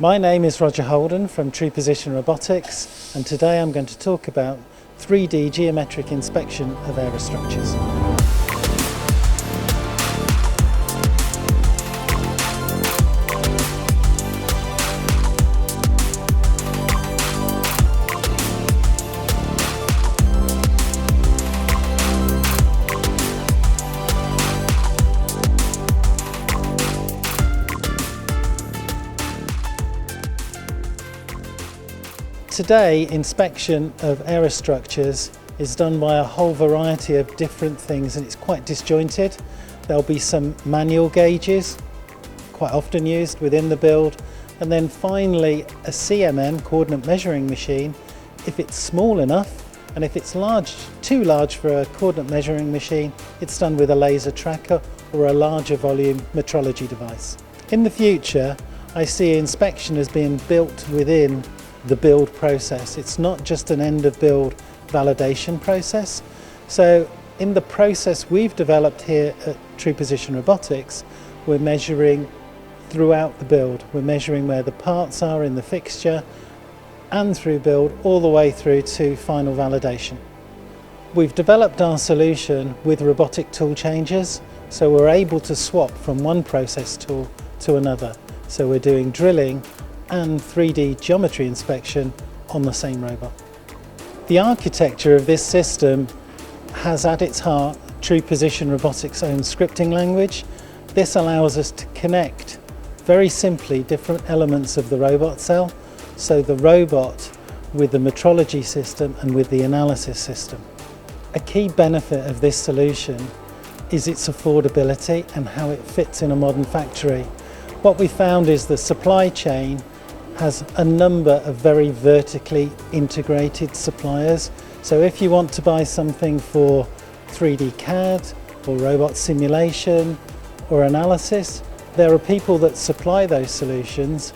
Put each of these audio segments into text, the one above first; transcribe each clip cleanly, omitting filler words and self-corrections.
My name is Roger Holden from True Position Robotics, and today I'm going to talk about 3D geometric inspection of aerostructures. Today, inspection of aerostructures is done by a whole variety of different things, and it's quite disjointed. There'll be some manual gauges, quite often used within the build, and then finally a CMM, coordinate measuring machine, if it's small enough, and if it's too large for a coordinate measuring machine, it's done with a laser tracker or a larger volume metrology device. In the future, I see inspection as being built within the build process. It's not just an end of build validation process. So in the process we've developed here at True Position Robotics, we're measuring throughout the build. We're measuring where the parts are in the fixture and through build all the way through to final validation. We've developed our solution with robotic tool changers, so we're able to swap from one process tool to another. So we're doing drilling and 3D geometry inspection on the same robot. The architecture of this system has at its heart True Position Robotics' own scripting language. This allows us to connect very simply different elements of the robot cell, so the robot with the metrology system and with the analysis system. A key benefit of this solution is its affordability and how it fits in a modern factory. What we found is the supply chain has a number of very vertically integrated suppliers. So if you want to buy something for 3D CAD or robot simulation or analysis, there are people that supply those solutions,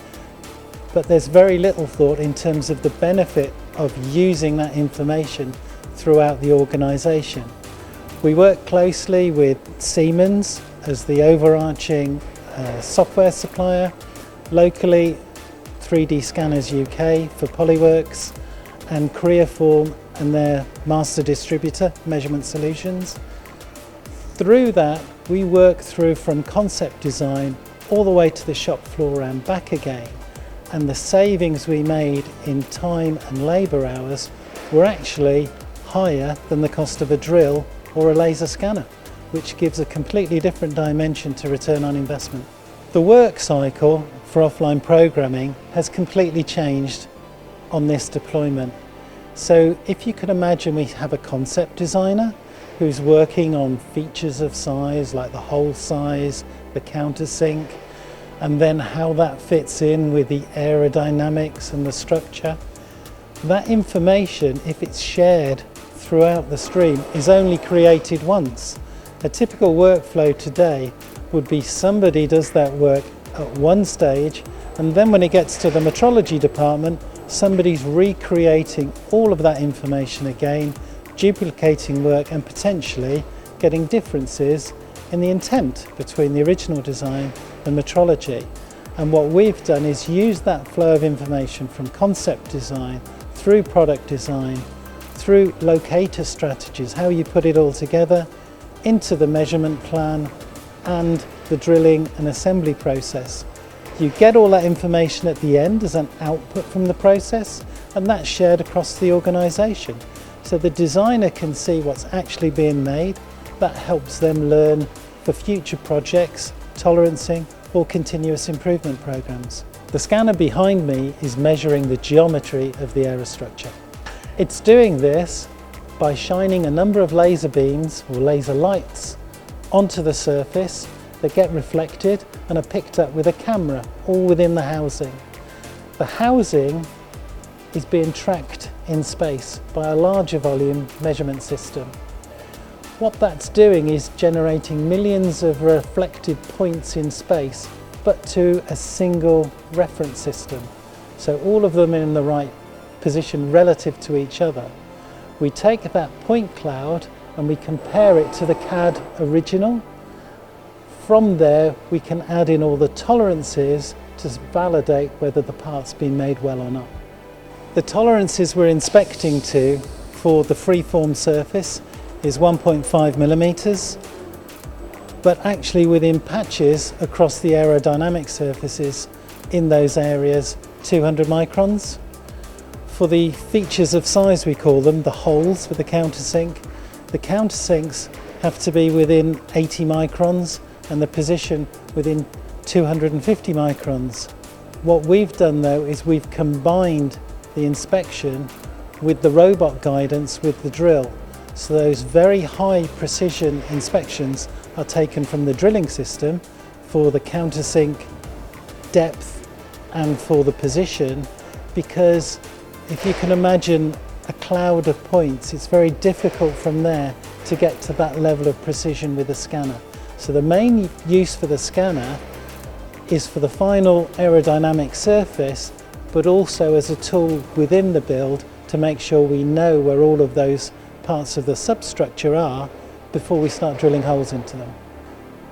but there's very little thought in terms of the benefit of using that information throughout the organisation. We work closely with Siemens as the overarching software supplier, locally 3D Scanners UK for Polyworks, and Creaform and their master distributor, Measurement Solutions. Through that, we work through from concept design all the way to the shop floor and back again. And the savings we made in time and labour hours were actually higher than the cost of a drill or a laser scanner, which gives a completely different dimension to return on investment. The work cycle for offline programming has completely changed on this deployment. So if you could imagine, we have a concept designer who's working on features of size like the hole size, the countersink, and then how that fits in with the aerodynamics and the structure. That information, if it's shared throughout the stream, is only created once. A typical workflow today would be somebody does that work at one stage, and then when it gets to the metrology department, somebody's recreating all of that information again, duplicating work and potentially getting differences in the intent between the original design and metrology. And what we've done is use that flow of information from concept design through product design, through locator strategies, how you put it all together, into the measurement plan and the drilling and assembly process. You get all that information at the end as an output from the process, and that's shared across the organisation. So the designer can see what's actually being made. That helps them learn for future projects, tolerancing or continuous improvement programs. The scanner behind me is measuring the geometry of the aerostructure. It's doing this by shining a number of laser beams or laser lights onto the surface that get reflected and are picked up with a camera, all within the housing. The housing is being tracked in space by a larger volume measurement system. What that's doing is generating millions of reflected points in space, but to a single reference system. So all of them in the right position relative to each other. We take that point cloud and we compare it to the CAD original. From there, we can add in all the tolerances to validate whether the part's been made well or not. The tolerances we're inspecting to for the freeform surface is 1.5 millimeters, but actually within patches across the aerodynamic surfaces in those areas 200 microns. For the features of size, we call them, the holes with the countersinks have to be within 80 microns and the position within 250 microns. What we've done though is we've combined the inspection with the robot guidance with the drill. So those very high precision inspections are taken from the drilling system for the countersink depth and for the position, because if you can imagine a cloud of points, it's very difficult from there to get to that level of precision with the scanner. So the main use for the scanner is for the final aerodynamic surface, but also as a tool within the build to make sure we know where all of those parts of the substructure are before we start drilling holes into them.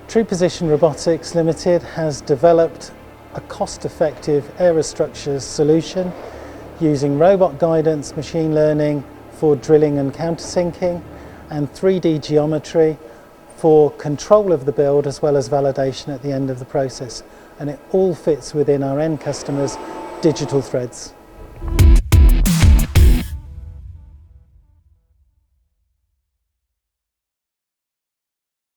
True Position Robotics Limited has developed a cost-effective Aerostructures solution using robot guidance, machine learning for drilling and countersinking, and 3D geometry for control of the build as well as validation at the end of the process. And it all fits within our end customers' digital threads.